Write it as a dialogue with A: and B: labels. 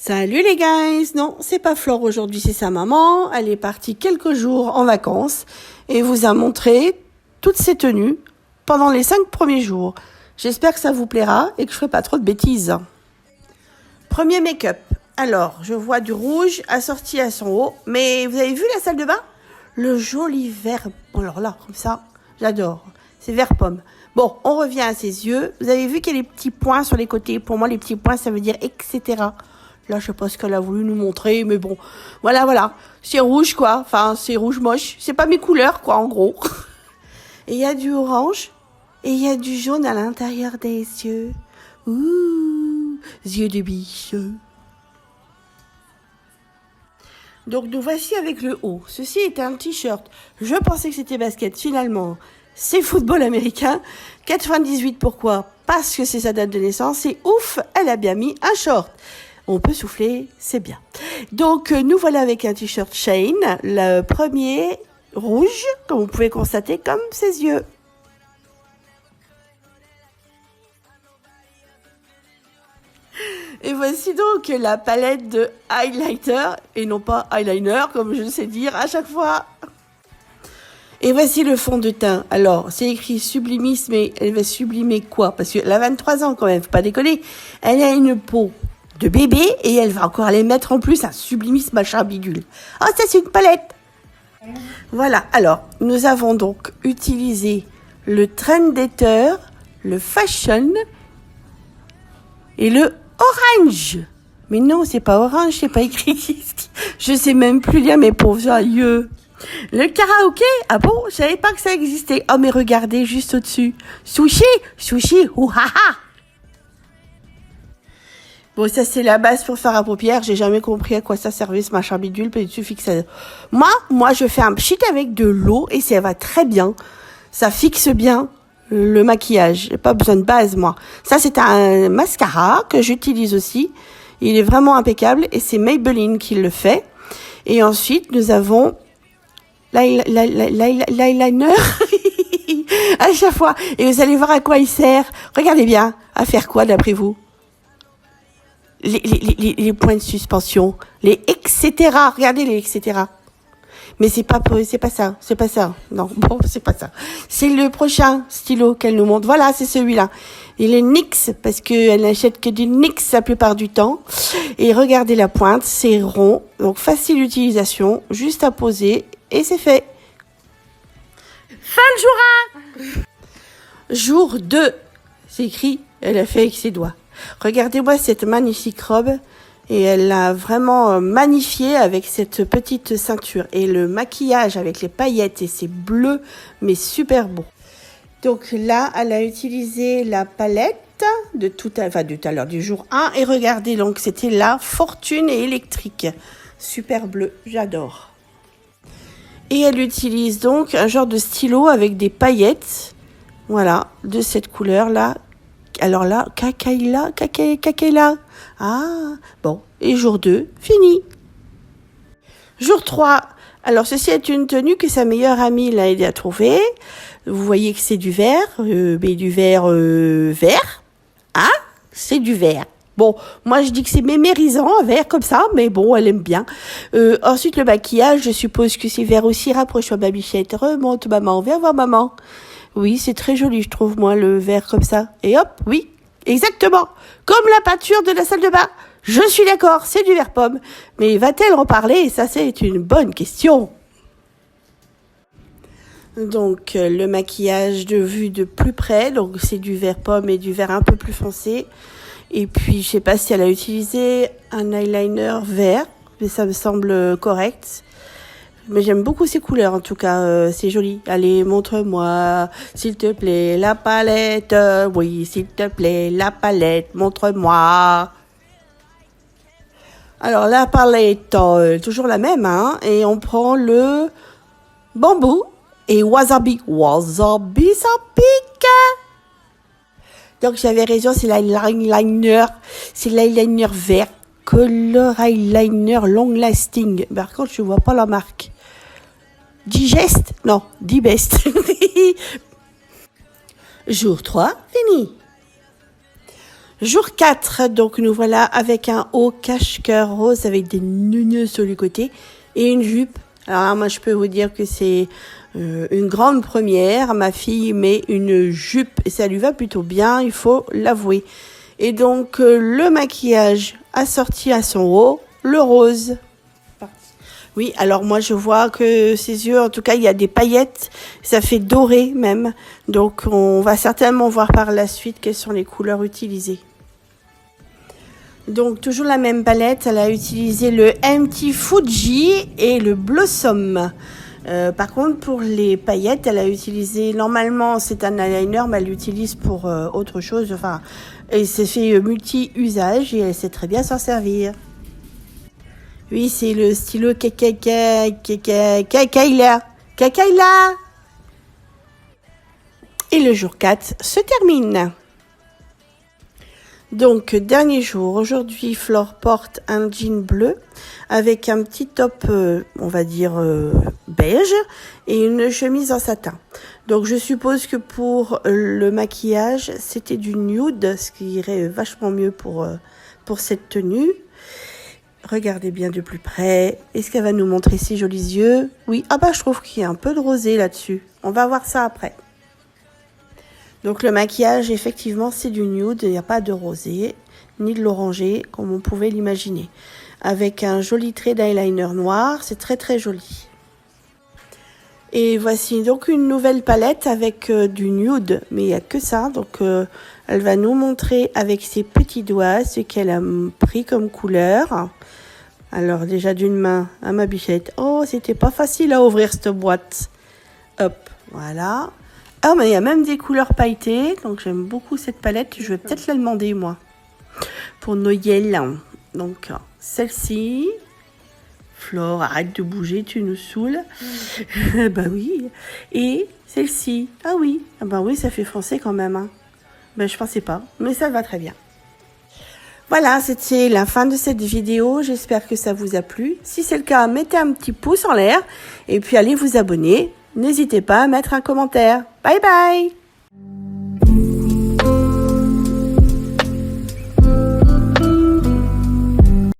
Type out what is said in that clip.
A: Salut les guys! Non, c'est pas Flore aujourd'hui, c'est sa maman. Elle est partie quelques jours en vacances et vous a montré toutes ses tenues pendant les 5 premiers jours. J'espère que ça vous plaira et que je ferai pas trop de bêtises. Premier make-up. Alors, je vois du rouge assorti à son haut. Mais vous avez vu la salle de bain? Le joli vert. Alors là, comme ça, j'adore. C'est vert pomme. Bon, on revient à ses yeux. Vous avez vu qu'il y a les petits points sur les côtés. Pour moi, les petits points, ça veut dire etc. Là, je sais pas ce qu'elle a voulu nous montrer, mais bon. Voilà. C'est rouge, quoi. Enfin, c'est rouge moche. C'est pas mes couleurs, quoi, en gros. Et il y a du orange. Et il y a du jaune à l'intérieur des yeux. Ouh, yeux de biche. Donc, nous voici avec le haut. Ceci est un t-shirt. Je pensais que c'était basket. Finalement, c'est football américain. 98, pourquoi? Parce que c'est sa date de naissance. Et ouf, elle a bien mis un short. On peut souffler, c'est bien. Donc, nous voilà avec un t-shirt Shane. Le premier rouge, comme vous pouvez constater, comme ses yeux. Et voici donc la palette de highlighter, et non pas eyeliner, comme je sais dire à chaque fois. Et voici le fond de teint. Alors, c'est écrit sublimis, mais elle va sublimer quoi? Parce qu'elle a 23 ans quand même, faut pas déconner. Elle a une peau de bébé, et elle va encore aller mettre en plus un sublimis machin bidule. Ah, ça c'est une palette. Voilà, alors, nous avons donc utilisé le Trendator, le Fashion, et le Orange. Mais non, c'est pas orange, c'est pas écrit. Je sais même plus lire mes pauvres aïeux. Le karaoké, ah bon, je savais pas que ça existait. Oh mais regardez juste au-dessus. Sushi, ouhaha. Bon, ça c'est la base pour faire à paupières. J'ai jamais compris à quoi ça servait ce machin bidule. Il suffit que ça. Moi, je fais un pchit avec de l'eau et ça va très bien. Ça fixe bien le maquillage. J'ai pas besoin de base, moi. Ça, c'est un mascara que j'utilise aussi. Il est vraiment impeccable et c'est Maybelline qui le fait. Et ensuite, nous avons l'eyeliner à chaque fois. Et vous allez voir à quoi il sert. Regardez bien. À faire quoi, d'après vous? Les points de suspension. Les etc. Regardez les etc. Mais c'est pas ça. Non, bon, c'est pas ça. C'est le prochain stylo qu'elle nous montre. Voilà, c'est celui-là. Il est NYX, parce qu'elle n'achète que du NYX la plupart du temps. Et regardez la pointe, c'est rond. Donc, facile d'utilisation, juste à poser, et c'est fait. Fin de jour 1. Jour 2. C'est écrit, elle a fait avec ses doigts. Regardez-moi cette magnifique robe. Et elle l'a vraiment magnifiée avec cette petite ceinture. Et le maquillage avec les paillettes et c'est bleu, mais super beau. Donc là, elle a utilisé la palette de tout à l'heure du jour 1. Et regardez, donc c'était la Fortune et électrique. Super bleu, j'adore. Et elle utilise donc un genre de stylo avec des paillettes. Voilà, de cette couleur-là. Alors là, Kakaila. Ah, bon. Et jour 2, fini. Jour 3. Alors, ceci est une tenue que sa meilleure amie l'a aidé à trouver. Vous voyez que c'est du vert, mais du vert vert. Hein? C'est du vert. Bon, moi je dis que c'est mémérisant, un vert comme ça, mais bon, elle aime bien. Ensuite, le maquillage, je suppose que c'est vert aussi. Rapproche-toi, ma bichette. Remonte, maman. Viens voir maman. Oui, c'est très joli, je trouve, moi, le vert comme ça. Et hop, oui, exactement. Comme la peinture de la salle de bain. Je suis d'accord, c'est du vert pomme. Mais va-t-elle en parler? Ça, c'est une bonne question. Donc, le maquillage de vue de plus près. Donc, c'est du vert pomme et du vert un peu plus foncé. Et puis, je sais pas si elle a utilisé un eyeliner vert. Mais ça me semble correct. Mais j'aime beaucoup ces couleurs, en tout cas, c'est joli. Allez, montre-moi, s'il te plaît, la palette. Oui, s'il te plaît, la palette, montre-moi. Alors, la palette, toujours la même, hein. Et on prend le bambou et wasabi. Wasabi, ça pique. Donc, j'avais raison, c'est l'eyeliner. C'est l'eyeliner vert. Color eyeliner long lasting. Par contre, je vois pas la marque. Digest? Non, Dibest. Jour 3, fini. Jour 4, donc nous voilà avec un haut cache-cœur rose avec des nœuds sur le côté et une jupe. Alors là, moi je peux vous dire que c'est une grande première. Ma fille met une jupe et ça lui va plutôt bien, il faut l'avouer. Et donc le maquillage assorti à son haut, le rose. Oui, alors moi je vois que ses yeux, en tout cas il y a des paillettes, ça fait doré même. Donc on va certainement voir par la suite quelles sont les couleurs utilisées. Donc toujours la même palette, elle a utilisé le MT Fuji et le Blossom. Par contre pour les paillettes, elle a utilisé, normalement c'est un eyeliner mais elle l'utilise pour autre chose. Enfin, elle s'est fait multi-usage et elle sait très bien s'en servir. Oui, c'est le stylo Kakaila. Et le jour 4 se termine. Donc, dernier jour. Aujourd'hui, Flore porte un jean bleu avec un petit top, on va dire, beige et une chemise en satin. Donc, je suppose que pour le maquillage, c'était du nude, ce qui irait vachement mieux pour cette tenue. Regardez bien de plus près. Est-ce qu'elle va nous montrer ses jolis yeux? Oui. Ah bah, je trouve qu'il y a un peu de rosé là-dessus. On va voir ça après. Donc, le maquillage, effectivement, c'est du nude. Il n'y a pas de rosé, ni de l'orangé, comme on pouvait l'imaginer. Avec un joli trait d'eyeliner noir. C'est très, très joli. Et voici donc une nouvelle palette avec du nude. Mais il n'y a que ça. Donc, elle va nous montrer avec ses petits doigts ce qu'elle a pris comme couleur. Alors déjà d'une main à ma bichette. Oh, c'était pas facile à ouvrir cette boîte. Hop, voilà. Ah, mais il y a même des couleurs pailletées. Donc j'aime beaucoup cette palette. Je vais peut-être la demander moi. Pour Noël. Donc celle-ci. Flore, arrête de bouger, tu nous saoules. Bah oui. Et celle-ci. Ah oui. Ah bah oui, ça fait foncer quand même. Hein. Ben, je pensais pas, mais ça va très bien. Voilà, c'était la fin de cette vidéo. J'espère que ça vous a plu. Si c'est le cas, mettez un petit pouce en l'air et puis allez vous abonner. N'hésitez pas à mettre un commentaire. Bye bye!